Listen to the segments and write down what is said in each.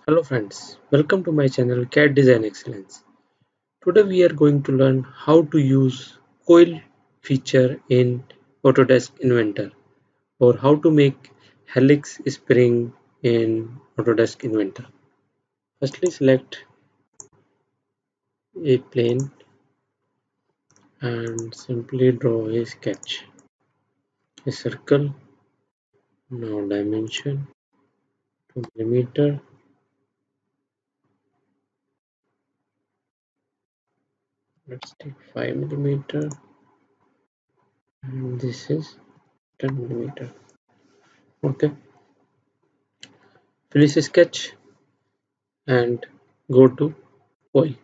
Hello friends, welcome to my channel CAD Design Excellence. Today we are going to learn how to use coil feature in Autodesk Inventor or how to make helix spring in Autodesk Inventor. Firstly select a plane and simply draw a sketch. A circle, now dimension 2 millimeter. Let's take 5 millimeter and this is 10 millimeter. Okay, finish the sketch and go to coil.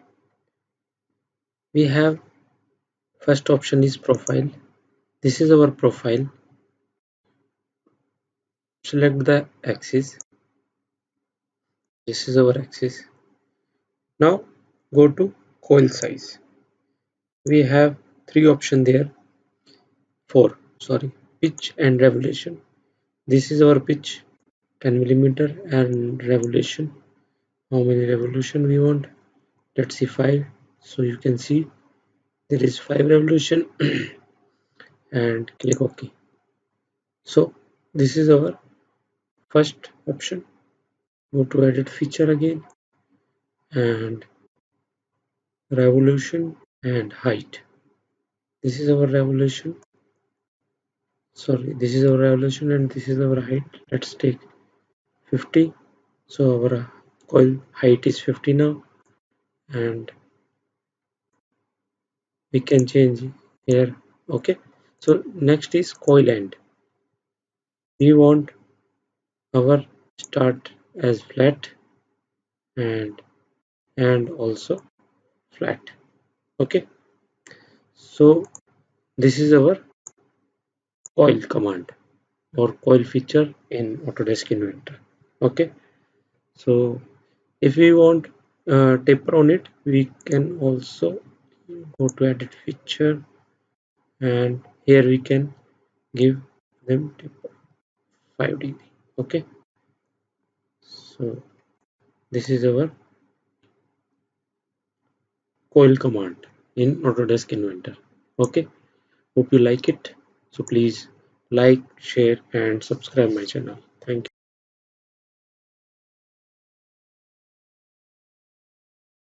We have first option is profile. This is our profile. Select the axis. This is our axis. Now go to coil size. We have three options there. Four, sorry, pitch and revolution. This is our pitch 10 millimeter and revolution. How many revolution we want? Let's see 5. So you can see there is 5 revolution and click OK. So this is our first option. Go to edit feature again and revolution and height. This is our revolution. Sorry, this is our revolution and this is our height. Let's take 50. So our coil height is 50 now, and we can change here. Okay. So next is coil end. We want our start as flat and also flat. Okay. So this is our coil command or coil feature in Autodesk Inventor. Okay. So if we want taper on it, we can also go to edit feature and here we can give them taper 5 dB. Okay. So this is our coil command in Autodesk Inventor. Okay. Hope you like it. So please like, share and subscribe my channel. Thank you.